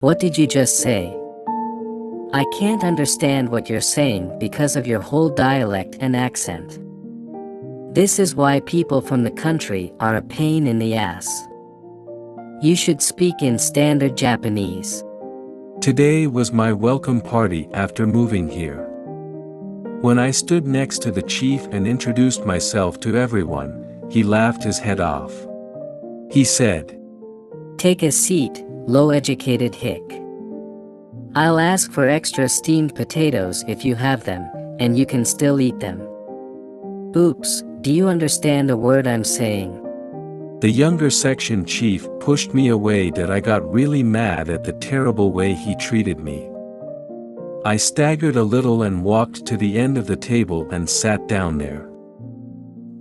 What did you just say? I can't understand what you're saying because of your whole dialect and accent. This is why people from the country are a pain in the ass. You should speak in standard Japanese. Today was my welcome party after moving here. When I stood next to the chief and introduced myself to everyone, he laughed his head off. He said, "Take a seat, low-educated hick. I'll ask for extra steamed potatoes if you have them, and you can still eat them." Oops, do you understand a word I'm saying? The younger section chief pushed me away that I got really mad at the terrible way he treated me. I staggered a little and walked to the end of the table and sat down there.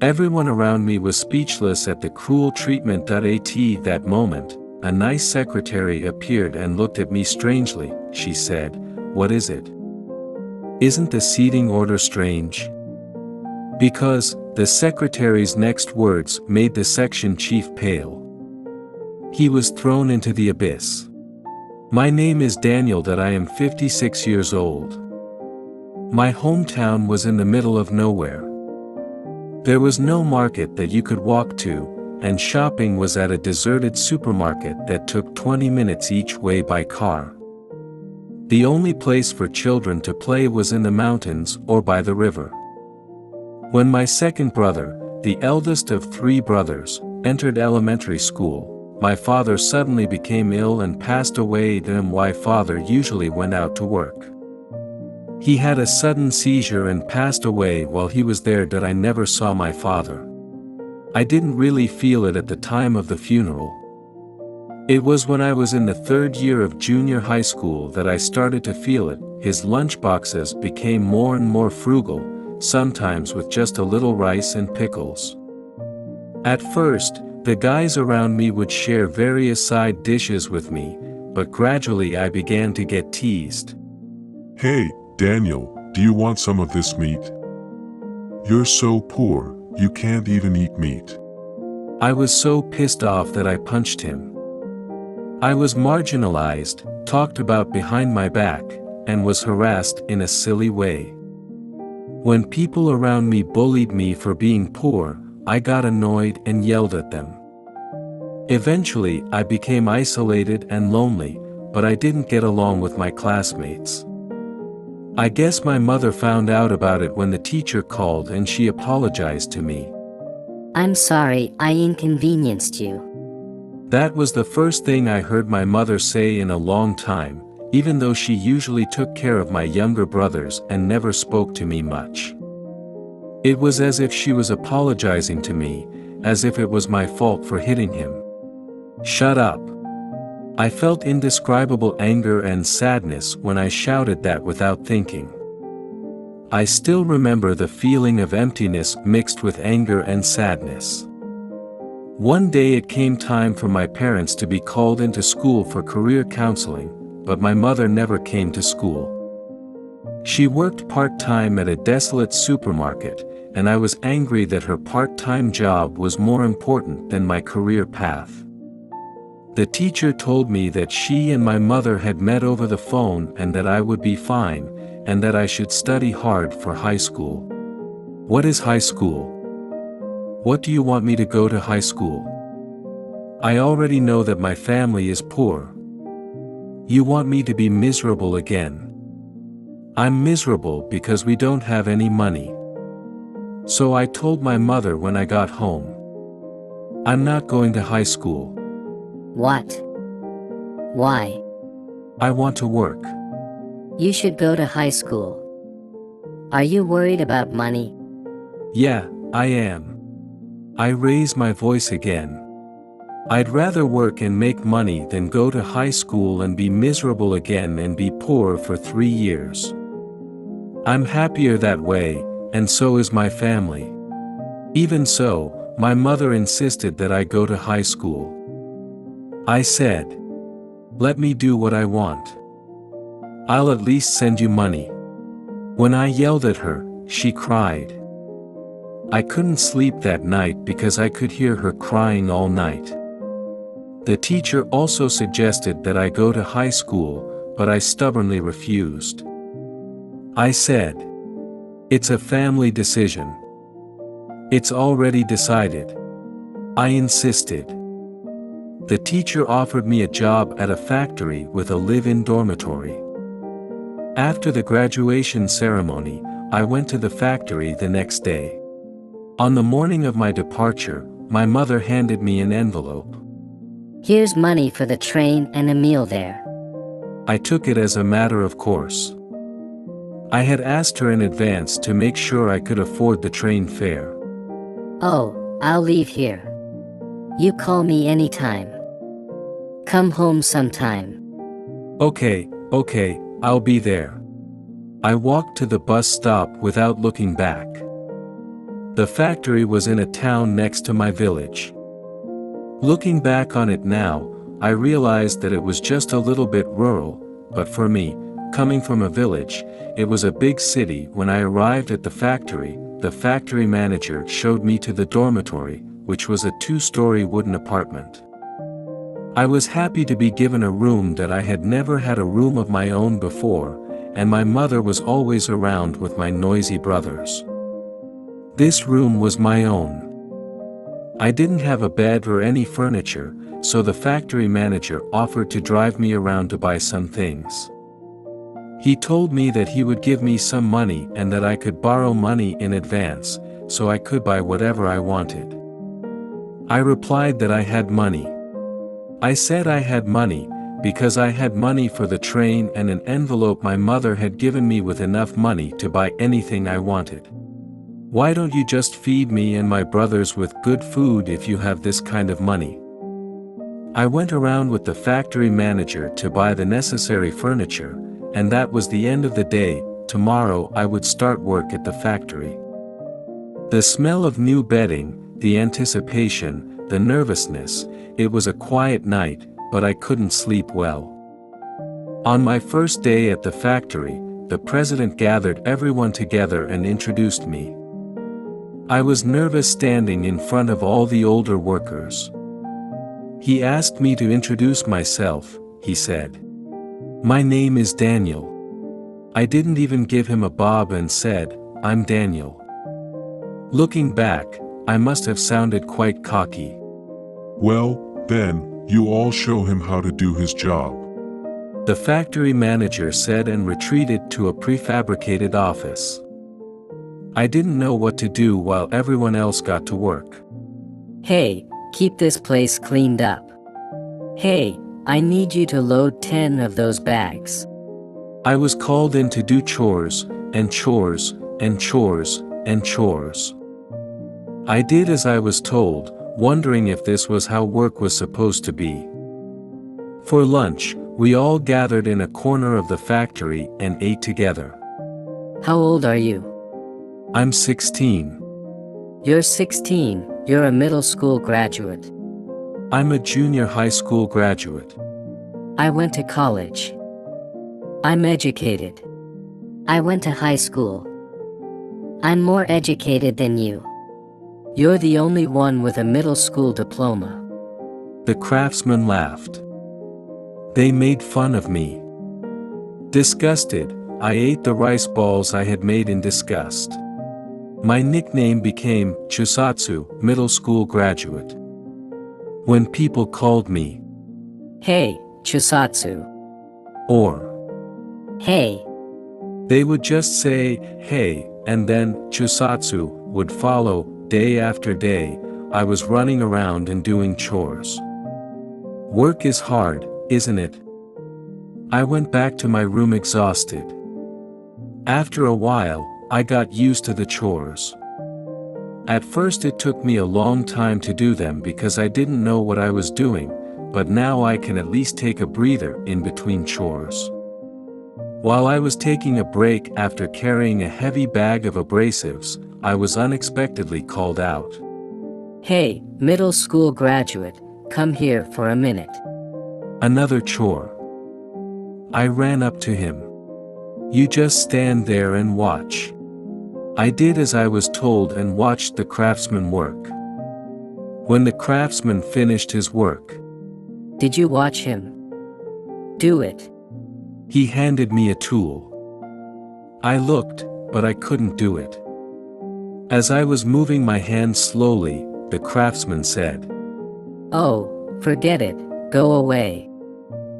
Everyone around me was speechless at the cruel treatment. At that moment, a nice secretary appeared and looked at me strangely. She said, "What is it? Isn't the seating order strange?" Because the secretary's next words made the section chief pale. He was thrown into the abyss. "My name is Daniel. That I am 56 years old. My hometown was in the middle of nowhere. There was no market that you could walk to, and shopping was at a deserted supermarket that took 20 minutes each way by car. The only place for children to play was in the mountains or by the river. When my second brother, the eldest of 3 brothers, entered elementary school, my father suddenly became ill and passed away. My father usually went out to work. He had a sudden seizure and passed away while he was there. That I never saw my father. I didn't really feel it at the time of the funeral. It was when I was in the 3rd year of junior high school that I started to feel it. His lunchboxes became more and more frugal, sometimes with just a little rice and pickles. At first, the guys around me would share various side dishes with me, but gradually I began to get teased. "Hey, Daniel, do you want some of this meat? You're so poor, you can't even eat meat." I was so pissed off that I punched him. I was marginalized, talked about behind my back, and was harassed in a silly way. When people around me bullied me for being poor, I got annoyed and yelled at them. Eventually, I became isolated and lonely, but I didn't get along with my classmates. I guess my mother found out about it when the teacher called and she apologized to me. "I'm sorry I inconvenienced you." That was the first thing I heard my mother say in a long time, even though she usually took care of my younger brothers and never spoke to me much. It was as if she was apologizing to me, as if it was my fault for hitting him. Shut up. I felt indescribable anger and sadness when I shouted that without thinking. I still remember the feeling of emptiness mixed with anger and sadness. One day it came time for my parents to be called into school for career counseling, but my mother never came to school. She worked part-time at a desolate supermarket, and I was angry that her part-time job was more important than my career path. The teacher told me that she and my mother had met over the phone and that I would be fine, and that I should study hard for high school. What is high school? What do you want me to go to high school? I already know that my family is poor. You want me to be miserable again? I'm miserable because we don't have any money. So I told my mother when I got home. I'm not going to high school. What? Why? I want to work. You should go to high school. Are you worried about money? Yeah, I am. I raised my voice again. I'd rather work and make money than go to high school and be miserable again and be poor for 3 years. I'm happier that way, and so is my family. Even so, my mother insisted that I go to high school. I said, "Let me do what I want. I'll at least send you money." When I yelled at her, she cried. I couldn't sleep that night because I could hear her crying all night. The teacher also suggested that I go to high school, but I stubbornly refused. I said, "It's a family decision. It's already decided." I insisted. The teacher offered me a job at a factory with a live-in dormitory. After the graduation ceremony, I went to the factory the next day. On the morning of my departure, my mother handed me an envelope. Here's money for the train and a meal there. I took it as a matter of course. I had asked her in advance to make sure I could afford the train fare. Oh, I'll leave here. You call me anytime. Come home sometime. Okay, I'll be there. I walked to the bus stop without looking back. The factory was in a town next to my village. Looking back on it now, I realized that it was just a little bit rural, but for me, coming from a village, it was a big city. When I arrived at the factory manager showed me to the dormitory, which was a 2-story wooden apartment. I was happy to be given a room that I had never had a room of my own before, and my mother was always around with my noisy brothers. This room was my own. I didn't have a bed or any furniture, so the factory manager offered to drive me around to buy some things. He told me that he would give me some money and that I could borrow money in advance, so I could buy whatever I wanted. I replied that I had money. I said I had money, because I had money for the train and an envelope my mother had given me with enough money to buy anything I wanted. Why don't you just feed me and my brothers with good food if you have this kind of money? I went around with the factory manager to buy the necessary furniture, and that was the end of the day. Tomorrow I would start work at the factory. The smell of new bedding, the anticipation, the nervousness, it was a quiet night, but I couldn't sleep well. On my first day at the factory, the president gathered everyone together and introduced me. I was nervous standing in front of all the older workers. He asked me to introduce myself. He said, "My name is Daniel." I didn't even give him a bob and said, "I'm Daniel." Looking back, I must have sounded quite cocky. Well, then, you all show him how to do his job. The factory manager said and retreated to a prefabricated office. I didn't know what to do while everyone else got to work. Hey, keep this place cleaned up. Hey, I need you to load 10 of those bags. I was called in to do chores, and chores, and chores, and chores. I did as I was told, wondering if this was how work was supposed to be. For lunch, we all gathered in a corner of the factory and ate together. How old are you? I'm 16. You're 16, you're a middle school graduate. I'm a junior high school graduate. I went to college. I'm educated. I went to high school. I'm more educated than you. You're the only one with a middle school diploma. The craftsman laughed. They made fun of me. Disgusted, I ate the rice balls I had made in disgust. My nickname became Chusatsu, middle school graduate. When people called me, "Hey, Chusatsu," or "Hey," they would just say, "Hey," and then Chusatsu would follow. Day after day, I was running around and doing chores. Work is hard, isn't it? I went back to my room exhausted. After a while, I got used to the chores. At first it took me a long time to do them because I didn't know what I was doing, but now I can at least take a breather in between chores. While I was taking a break after carrying a heavy bag of abrasives, I was unexpectedly called out. "Hey, middle school graduate, come here for a minute." Another chore. I ran up to him. "You just stand there and watch." I did as I was told and watched the craftsman work. When the craftsman finished his work, Did you watch him do it? He handed me a tool. I looked, but I couldn't do it. As I was moving my hand slowly, the craftsman said, "Oh, forget it, go away,"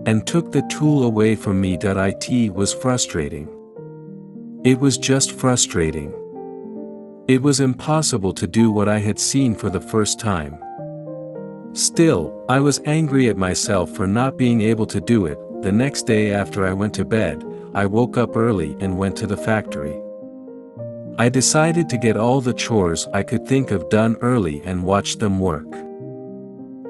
and took the tool away from me. It was frustrating. It was just frustrating. It was impossible to do what I had seen for the first time. Still, I was angry at myself for not being able to do it. The next day after I went to bed, I woke up early and went to the factory. I decided to get all the chores I could think of done early and watch them work.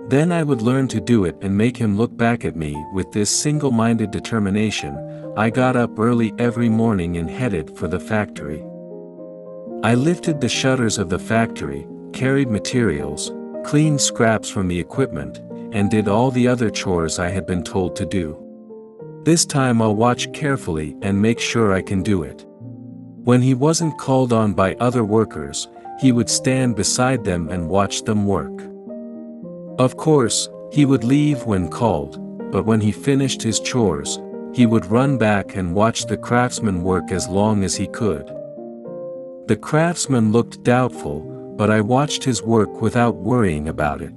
Then I would learn to do it and make him look back at me. With this single-minded determination, I got up early every morning and headed for the factory. I lifted the shutters of the factory, carried materials, cleaned scraps from the equipment, and did all the other chores I had been told to do. This time I'll watch carefully and make sure I can do it. When he wasn't called on by other workers, he would stand beside them and watch them work. Of course, he would leave when called, but when he finished his chores, he would run back and watch the craftsman work as long as he could. The craftsman looked doubtful, but I watched his work without worrying about it.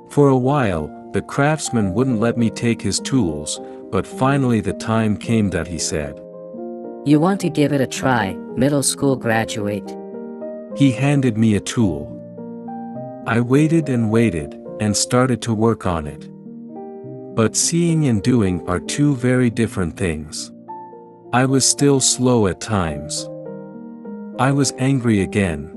For a while, the craftsman wouldn't let me take his tools, but finally the time came that he said, "You want to give it a try, middle school graduate?" He handed me a tool. I waited and started to work on it. But seeing and doing are two very different things. I was still slow at times. I was angry again.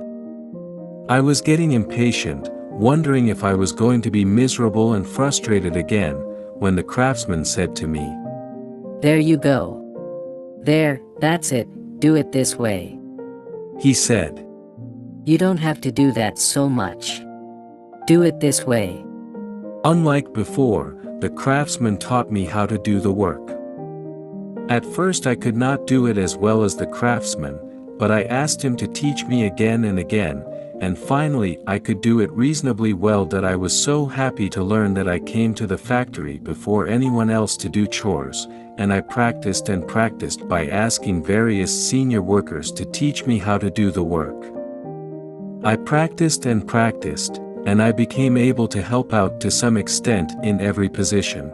I was getting impatient, wondering if I was going to be miserable and frustrated again, when the craftsman said to me, "There you go. There, that's it, do it this way." He said. "You don't have to do that so much. Do it this way." Unlike before, the craftsman taught me how to do the work. At first I could not do it as well as the craftsman, but I asked him to teach me again and again, and finally I could do it reasonably well. That I was so happy to learn that I came to the factory before anyone else to do chores, and I practiced and practiced by asking various senior workers to teach me how to do the work. I practiced and I became able to help out to some extent in every position.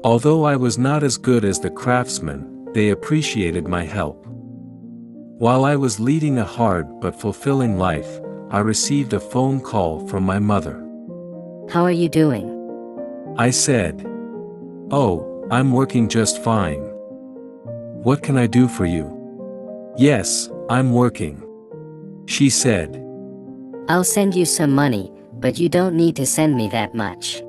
Although I was not as good as the craftsman, they appreciated my help. While I was leading a hard but fulfilling life, I received a phone call from my mother. "How are you doing?" I said, "Oh, I'm working just fine. What can I do for you?" "Yes, I'm working," she said. "I'll send you some money, but you don't need to send me that much."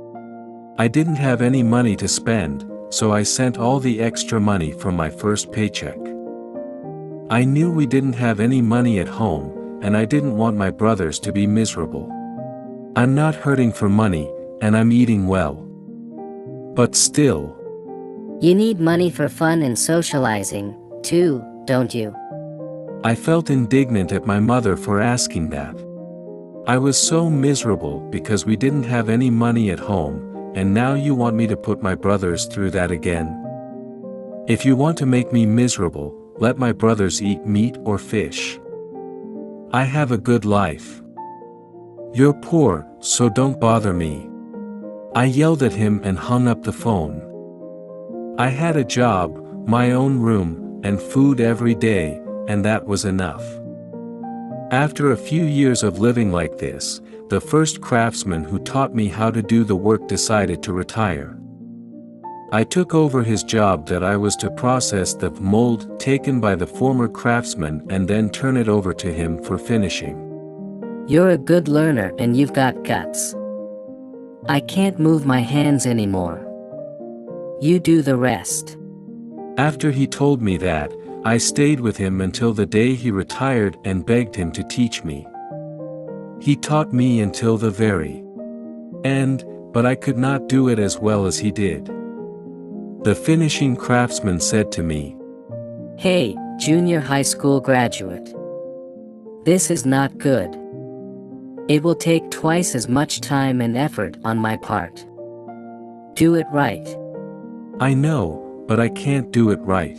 I didn't have any money to spend, so I sent all the extra money from my first paycheck. I knew we didn't have any money at home, and I didn't want my brothers to be miserable. I'm not hurting for money, and I'm eating well. But still. You need money for fun and socializing, too, don't you? I felt indignant at my mother for asking that. I was so miserable because we didn't have any money at home, and now you want me to put my brothers through that again? If you want to make me miserable, let my brothers eat meat or fish. I have a good life. You're poor, so don't bother me. I yelled at him and hung up the phone. I had a job, my own room, and food every day, and that was enough. After a few years of living like this, the first craftsman who taught me how to do the work decided to retire. I took over his job. That I was to process the mold taken by the former craftsman and then turn it over to him for finishing. You're a good learner and you've got guts. I can't move my hands anymore. You do the rest. After he told me that, I stayed with him until the day he retired and begged him to teach me. He taught me until the very end, but I could not do it as well as he did. The finishing craftsman said to me, "Hey, junior high school graduate. This is not good. It will take twice as much time and effort on my part. Do it right. I know, but I can't do it right.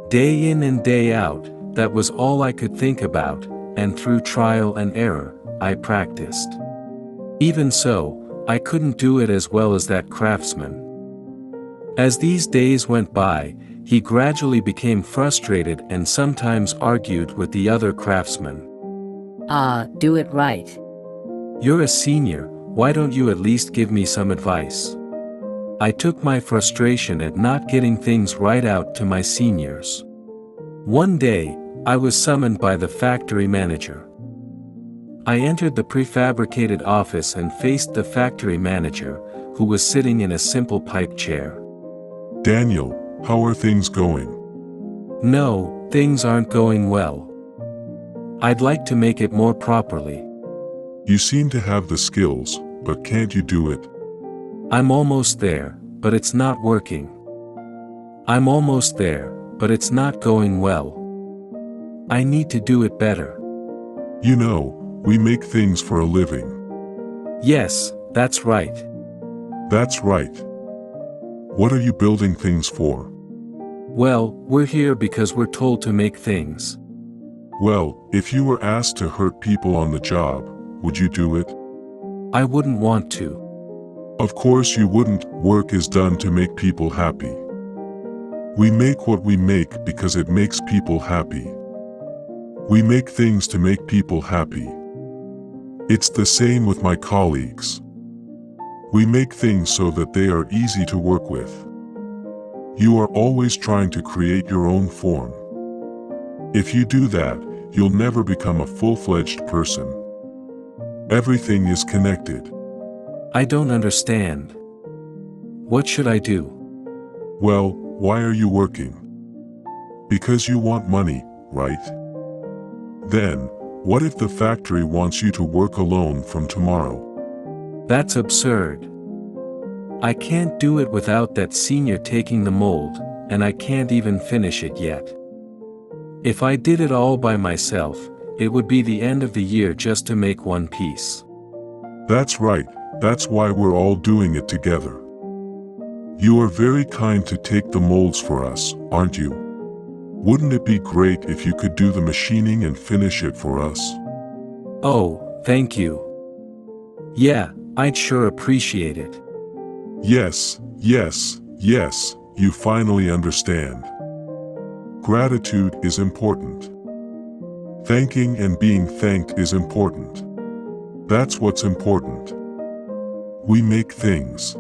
Day in and day out, that was all I could think about, and through trial and error, I practiced. Even so, I couldn't do it as well as that craftsman. As these days went by, he gradually became frustrated and sometimes argued with the other craftsmen. Do it right. You're a senior, why don't you at least give me some advice? I took my frustration at not getting things right out to my seniors. One day, I was summoned by the factory manager. I entered the prefabricated office and faced the factory manager, who was sitting in a simple pipe chair. Daniel, how are things going? No, things aren't going well. I'd like to make it more properly. You seem to have the skills, but can't you do it? I'm almost there, but it's not working. I'm almost there, but it's not going well. I need to do it better. You know, we make things for a living. Yes, that's right. That's right. What are you building things for? Well, we're here because we're told to make things. Well, if you were asked to hurt people on the job, would you do it? I wouldn't want to. Of course you wouldn't. Work is done to make people happy. We make what we make because it makes people happy. We make things to make people happy. It's the same with my colleagues. We make things so that they are easy to work with. You are always trying to create your own form. If you do that, you'll never become a full-fledged person. Everything is connected. I don't understand. What should I do? Well, why are you working? Because you want money, right? Then, what if the factory wants you to work alone from tomorrow? That's absurd. I can't do it without that senior taking the mold, and I can't even finish it yet. If I did it all by myself, it would be the end of the year just to make one piece. That's right, that's why we're all doing it together. You are very kind to take the molds for us, aren't you? Wouldn't it be great if you could do the machining and finish it for us? Oh, thank you. Yeah, I'd sure appreciate it. Yes, yes, yes, you finally understand. Gratitude is important. Thanking and being thanked is important. That's what's important. We make things.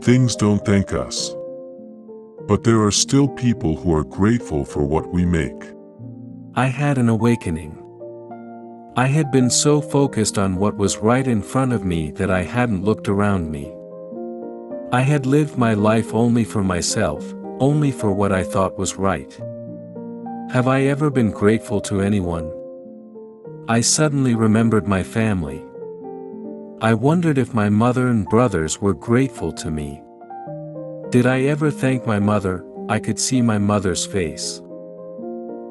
Things don't thank us. But there are still people who are grateful for what we make. I had an awakening. I had been so focused on what was right in front of me that I hadn't looked around me. I had lived my life only for myself, only for what I thought was right. Have I ever been grateful to anyone? I suddenly remembered my family. I wondered if my mother and brothers were grateful to me. Did I ever thank my mother? I could see my mother's face.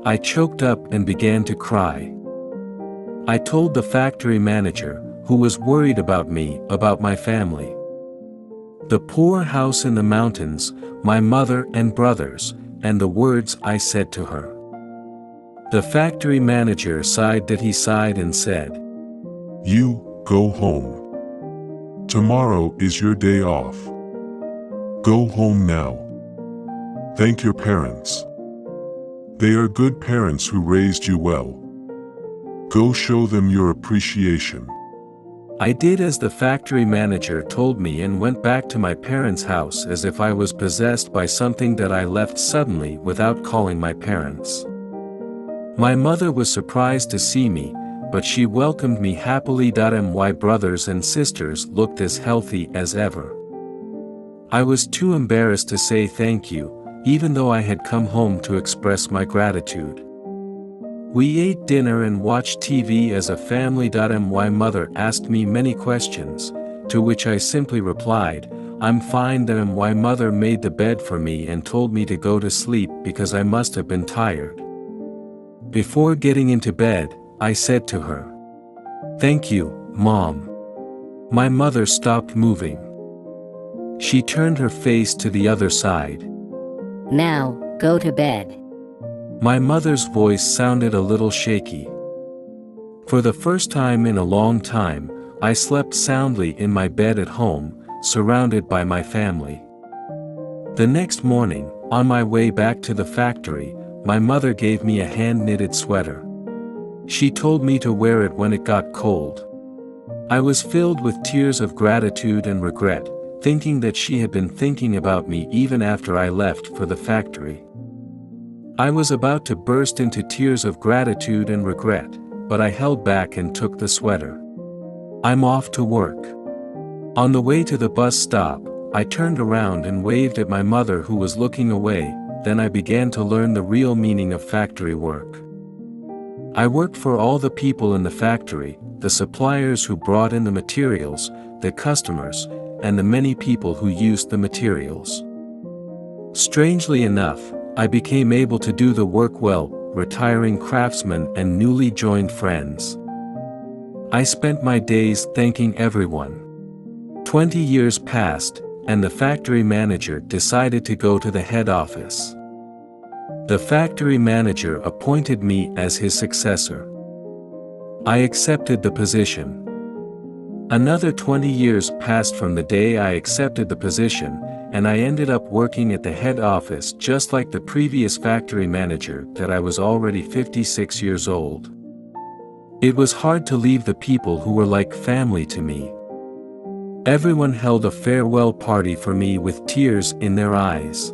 I choked up and began to cry. I told the factory manager, who was worried about me, about my family. The poor house in the mountains, my mother and brothers, and the words I said to her. The factory manager sighed that he sighed and said, "You, go home. Tomorrow is your day off. Go home now. Thank your parents. They are good parents who raised you well. Go show them your appreciation." I did as the factory manager told me and went back to my parents' house as if I was possessed by something that I left suddenly without calling my parents. My mother was surprised to see me, but she welcomed me happily. My brothers and sisters looked as healthy as ever. I was too embarrassed to say thank you, even though I had come home to express my gratitude. We ate dinner and watched TV as a family. My mother asked me many questions, to which I simply replied, "I'm fine." My mother made the bed for me and told me to go to sleep because I must have been tired. Before getting into bed, I said to her, "Thank you, Mom." My mother stopped moving. She turned her face to the other side. Now, go to bed. My mother's voice sounded a little shaky. For the first time in a long time, I slept soundly in my bed at home, surrounded by my family. The next morning, on my way back to the factory, my mother gave me a hand-knitted sweater. She told me to wear it when it got cold. I was filled with tears of gratitude and regret, thinking that she had been thinking about me even after I left for the factory. I was about to burst into tears of gratitude and regret, but I held back and took the sweater. I'm off to work. On the way to the bus stop, I turned around and waved at my mother who was looking away. Then I began to learn the real meaning of factory work. I worked for all the people in the factory, the suppliers who brought in the materials, the customers, and the many people who used the materials. Strangely enough, I became able to do the work well, retiring craftsmen and newly joined friends. I spent my days thanking everyone. 20 years passed, and the factory manager decided to go to the head office. The factory manager appointed me as his successor. I accepted the position. Another 20 years passed from the day I accepted the position, and I ended up working at the head office just like the previous factory manager that I was already 56 years old. It was hard to leave the people who were like family to me. Everyone held a farewell party for me with tears in their eyes.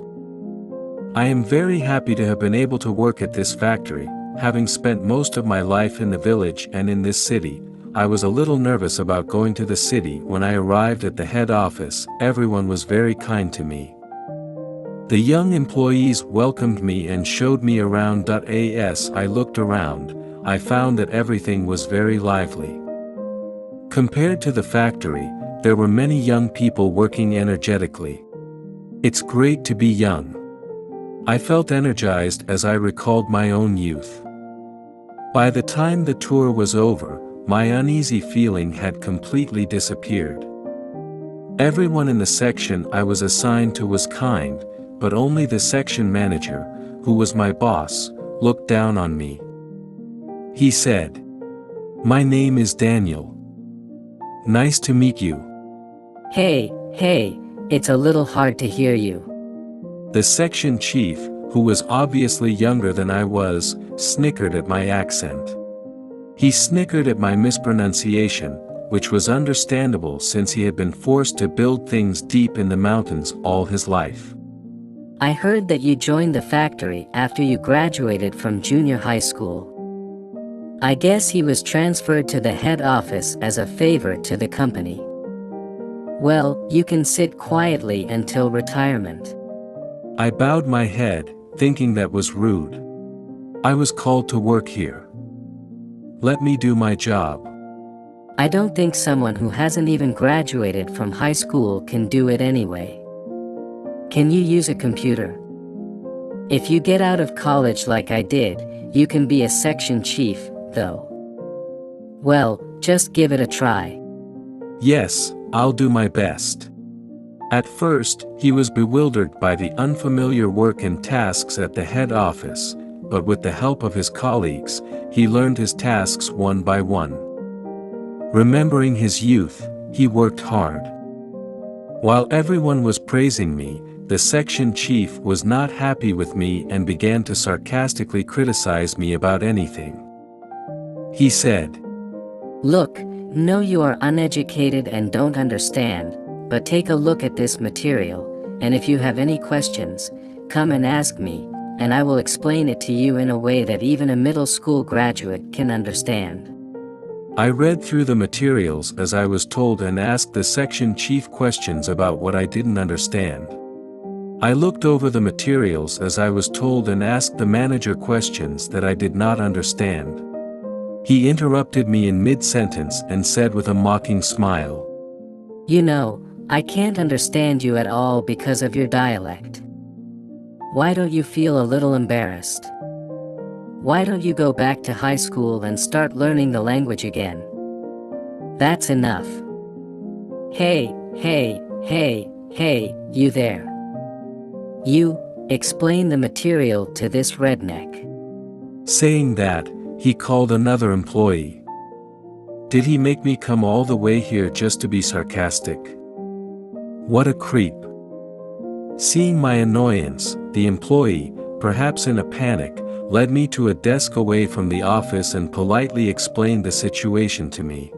I am very happy to have been able to work at this factory. Having spent most of my life in the village and in this city, I was a little nervous about going to the city. When I arrived at the head office, everyone was very kind to me. The young employees welcomed me and showed me around. As I looked around, I found that everything was very lively. Compared to the factory, there were many young people working energetically. It's great to be young. I felt energized as I recalled my own youth. By the time the tour was over, my uneasy feeling had completely disappeared. Everyone in the section I was assigned to was kind, but only the section manager, who was my boss, looked down on me. He said, "My name is Daniel. Nice to meet you." Hey, it's a little hard to hear you. The section chief, who was obviously younger than I was, snickered at my accent. He snickered at my mispronunciation, which was understandable since he had been forced to build things deep in the mountains all his life. I heard that you joined the factory after you graduated from junior high school. I guess he was transferred to the head office as a favor to the company. Well, you can sit quietly until retirement. I bowed my head, thinking that was rude. I was called to work here. Let me do my job. I don't think someone who hasn't even graduated from high school can do it anyway. Can you use a computer? If you get out of college like I did, you can be a section chief, though. Well, just give it a try. Yes, I'll do my best. At first, he was bewildered by the unfamiliar work and tasks at the head office, but with the help of his colleagues, he learned his tasks one by one. Remembering his youth, he worked hard. While everyone was praising me, the section chief was not happy with me and began to sarcastically criticize me about anything. He said, "Look, know you are uneducated and don't understand, but take a look at this material, and if you have any questions, come and ask me, and I will explain it to you in a way that even a middle school graduate can understand." I read through the materials as I was told and asked the section chief questions about what I didn't understand. I looked over the materials as I was told and asked the manager questions that I did not understand. He interrupted me in mid-sentence and said with a mocking smile, "You know, I can't understand you at all because of your dialect. Why don't you feel a little embarrassed? Why don't you go back to high school and start learning the language again? That's enough. Hey, Hey, you there. You, explain the material to this redneck. Saying that, he called another employee. Did he make me come all the way here just to be sarcastic? What a creep. Seeing my annoyance, the employee, perhaps in a panic, led me to a desk away from the office and politely explained the situation to me.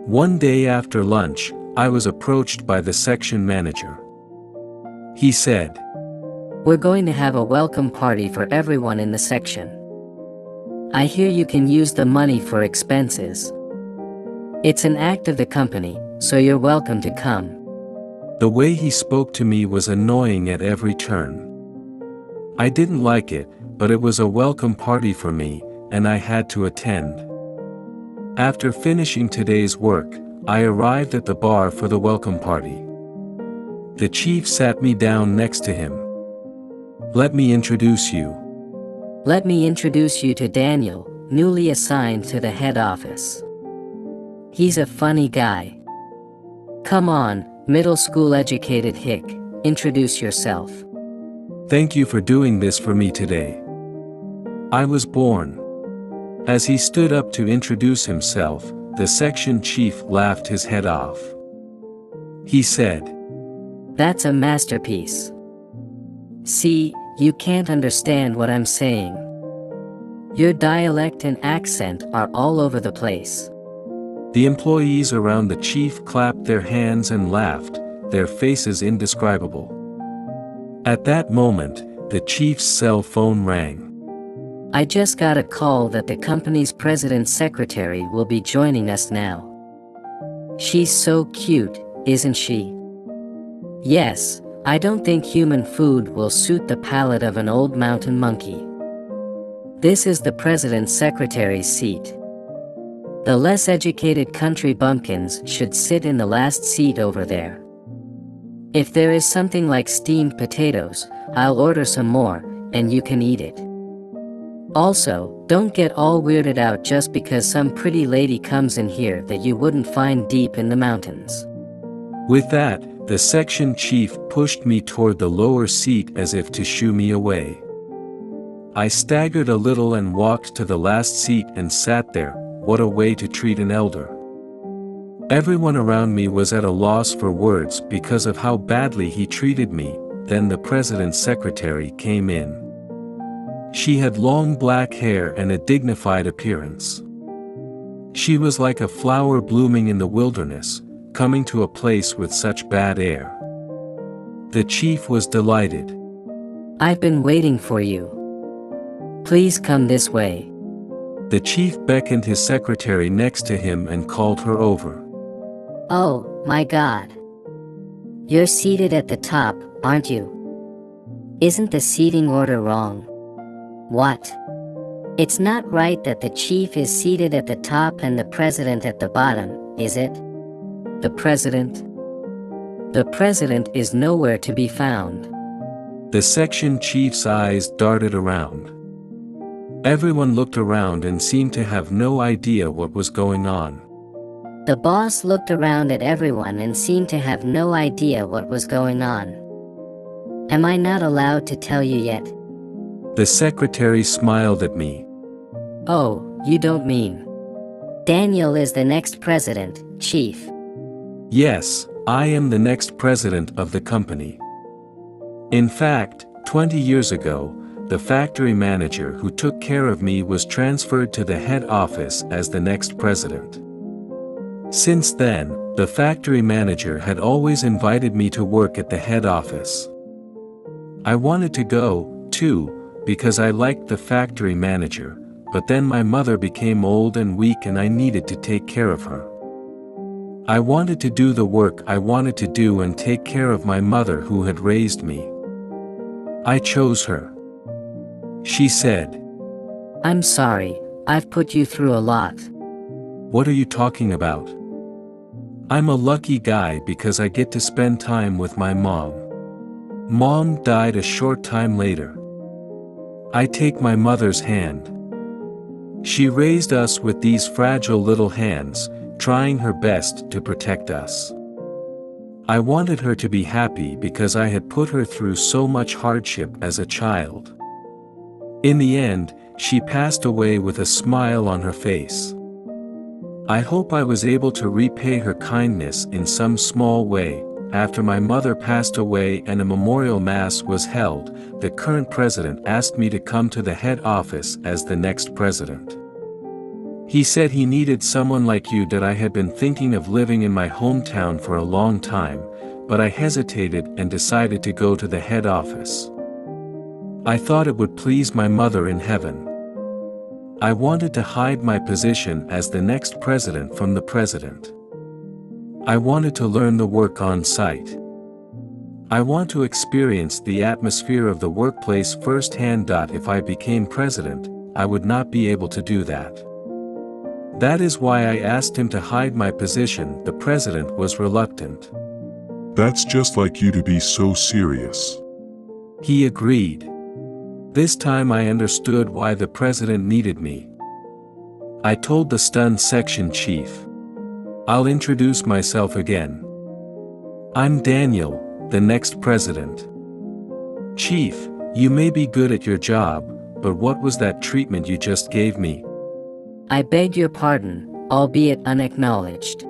One day after lunch, I was approached by the section manager. He said, "We're going to have a welcome party for everyone in the section. I hear you can use the money for expenses. It's an act of the company, so you're welcome to come." The way he spoke to me was annoying at every turn. I didn't like it, but it was a welcome party for me, and I had to attend. After finishing today's work, I arrived at the bar for the welcome party. The chief sat me down next to him. "Let me introduce you." Let me introduce you to Daniel, newly assigned to the head office. He's a funny guy. Come on, middle school educated hick, introduce yourself. "Thank you for doing this for me today. I was born." As he stood up to introduce himself, the section chief laughed his head off. He said, "That's a masterpiece. See, you can't understand what I'm saying. Your dialect and accent are all over the place." The employees around the chief clapped their hands and laughed, their faces indescribable. At that moment, the chief's cell phone rang. "I just got a call that the company's president's secretary will be joining us now. She's so cute, isn't she? Yes, I don't think human food will suit the palate of an old mountain monkey. This is the president's secretary's seat. The less educated country bumpkins should sit in the last seat over there. If there is something like steamed potatoes, I'll order some more, and you can eat it. Also, don't get all weirded out just because some pretty lady comes in here that you wouldn't find deep in the mountains." With that, the section chief pushed me toward the lower seat as if to shoo me away. I staggered a little and walked to the last seat and sat there. What a way to treat an elder. Everyone around me was at a loss for words because of how badly he treated me. Then the president's secretary came in. She had long black hair and a dignified appearance. She was like a flower blooming in the wilderness, coming to a place with such bad air. The chief was delighted. "I've been waiting for you. Please come this way." The chief beckoned his secretary next to him and called her over. "Oh, my God. You're seated at the top, aren't you? Isn't the seating order wrong?" "What? It's not right that the chief is seated at the top and the president at the bottom, is it?" "The president? The president is nowhere to be found." The section chief's eyes darted around. Everyone looked around and seemed to have no idea what was going on. The boss looked around at everyone and seemed to have no idea what was going on. "Am I not allowed to tell you yet?" The secretary smiled at me. "Oh, you don't mean Daniel is the next president, chief?" "Yes, I am the next president of the company. In fact, 20 years ago, the factory manager who took care of me was transferred to the head office as the next president. Since then, the factory manager had always invited me to work at the head office. I wanted to go, too, because I liked the factory manager, but then my mother became old and weak and I needed to take care of her. I wanted to do the work I wanted to do and take care of my mother who had raised me. I chose her." She said, "I'm sorry, I've put you through a lot." "What are you talking about? I'm a lucky guy because I get to spend time with my mom. Mom died a short time later. I take my mother's hand. She raised us with these fragile little hands, trying her best to protect us. I wanted her to be happy because I had put her through so much hardship as a child. In the end, she passed away with a smile on her face. I hope I was able to repay her kindness in some small way. After my mother passed away and a memorial mass was held, the current president asked me to come to the head office as the next president. He said he needed someone like you, that I had been thinking of living in my hometown for a long time, but I hesitated and decided to go to the head office. I thought it would please my mother in heaven. I wanted to hide my position as the next president from the president. I wanted to learn the work on site. I want to experience the atmosphere of the workplace firsthand. If I became president, I would not be able to do that. That is why I asked him to hide my position. The president was reluctant. That's just like you to be so serious. He agreed. This time I understood why the president needed me. I told the stunned section chief, "I'll introduce myself again. I'm Daniel, the next president." "Chief, you may be good at your job, but what was that treatment you just gave me?" I beg your pardon, albeit unacknowledged.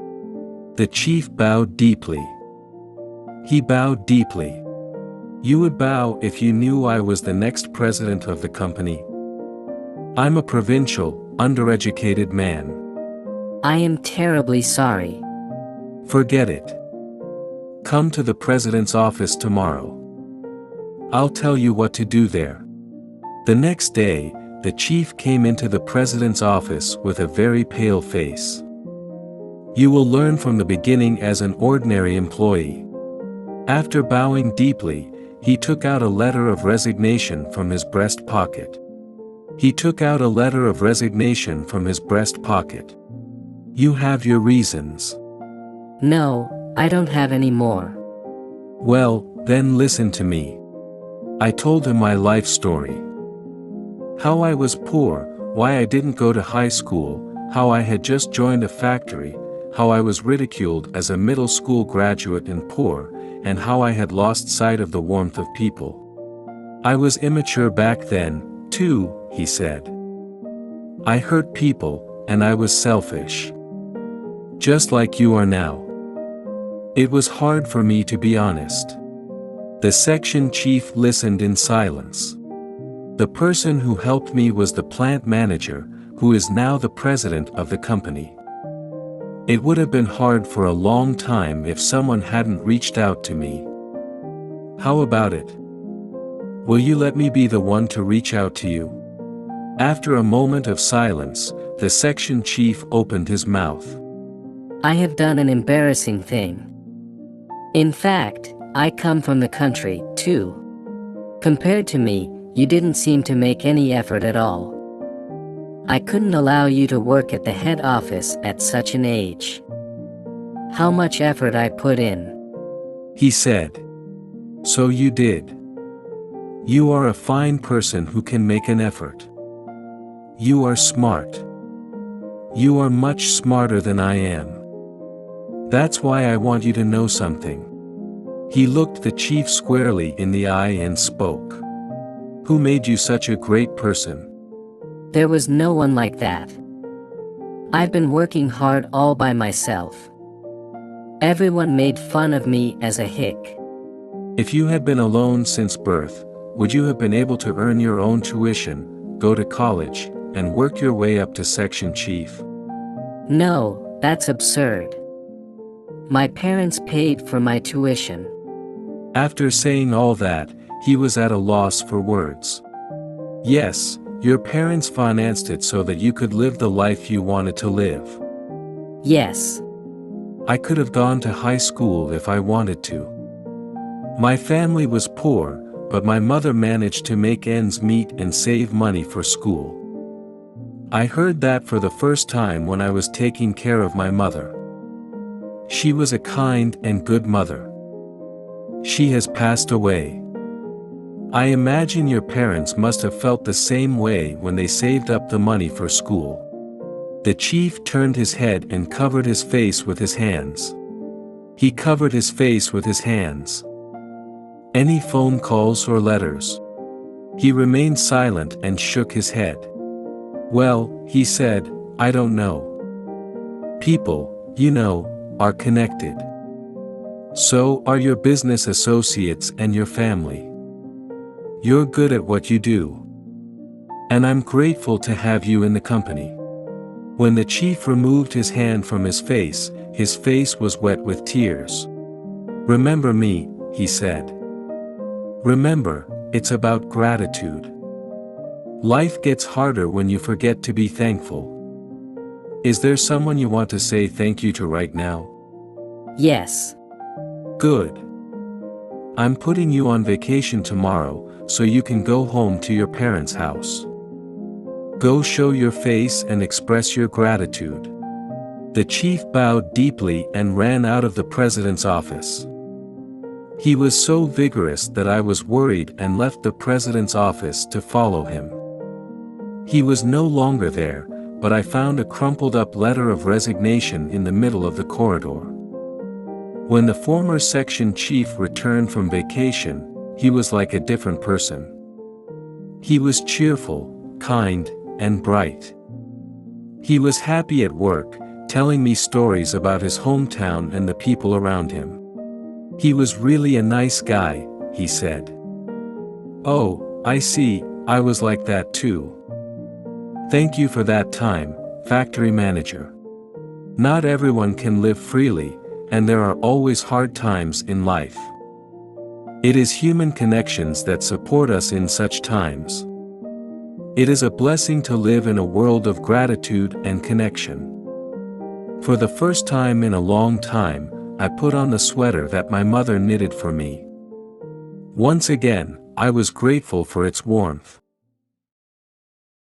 The chief bowed deeply. He bowed deeply. "You would bow if you knew I was the next president of the company. I'm a provincial, undereducated man." I am terribly sorry. "Forget it. Come to the president's office tomorrow. I'll tell you what to do there." The next day, the chief came into the president's office with a very pale face. "You will learn from the beginning as an ordinary employee." After bowing deeply, he took out a letter of resignation from his breast pocket. He took out a letter of resignation from his breast pocket. "You have your reasons." No, I don't have any more. "Well, then listen to me." I told him my life story. How I was poor, why I didn't go to high school, how I had just joined a factory, how I was ridiculed as a middle school graduate and poor, and how I had lost sight of the warmth of people. I was immature back then, too, he said. I hurt people, and I was selfish. Just like you are now. It was hard for me to be honest. The section chief listened in silence. The person who helped me was the plant manager, who is now the president of the company. It would have been hard for a long time if someone hadn't reached out to me. How about it? Will you let me be the one to reach out to you? After a moment of silence, the section chief opened his mouth. I have done an embarrassing thing. In fact, I come from the country, too. Compared to me, you didn't seem to make any effort at all. I couldn't allow you to work at the head office at such an age. How much effort I put in. He said. So you did. You are a fine person who can make an effort. You are smart. You are much smarter than I am. That's why I want you to know something. He looked the chief squarely in the eye and spoke. Who made you such a great person? There was no one like that. I've been working hard all by myself. Everyone made fun of me as a hick. If you had been alone since birth, would you have been able to earn your own tuition, go to college, and work your way up to section chief? No, that's absurd. My parents paid for my tuition. After saying all that, he was at a loss for words. Yes, your parents financed it so that you could live the life you wanted to live. Yes. I could have gone to high school if I wanted to. My family was poor, but my mother managed to make ends meet and save money for school. I heard that for the first time when I was taking care of my mother. She was a kind and good mother. She has passed away. I imagine your parents must have felt the same way when they saved up the money for school. The chief turned his head and covered his face with his hands. He covered his face with his hands. Any phone calls or letters? He remained silent and shook his head. Well, he said, I don't know. People, you know, are connected. So are your business associates and your family. You're good at what you do. And I'm grateful to have you in the company. When the chief removed his hand from his face was wet with tears. Remember me, he said. Remember, it's about gratitude. Life gets harder when you forget to be thankful. Is there someone you want to say thank you to right now? Yes. Good. I'm putting you on vacation tomorrow, so you can go home to your parents' house. Go show your face and express your gratitude. The chief bowed deeply and ran out of the president's office. He was so vigorous that I was worried and left the president's office to follow him. He was no longer there, but I found a crumpled up letter of resignation in the middle of the corridor. When the former section chief returned from vacation, he was like a different person. He was cheerful, kind, and bright. He was happy at work, telling me stories about his hometown and the people around him. He was really a nice guy, he said. Oh, I see, I was like that too. Thank you for that time, factory manager. Not everyone can live freely, and there are always hard times in life. It is human connections that support us in such times. It is a blessing to live in a world of gratitude and connection. For the first time in a long time, I put on the sweater that my mother knitted for me. Once again, I was grateful for its warmth.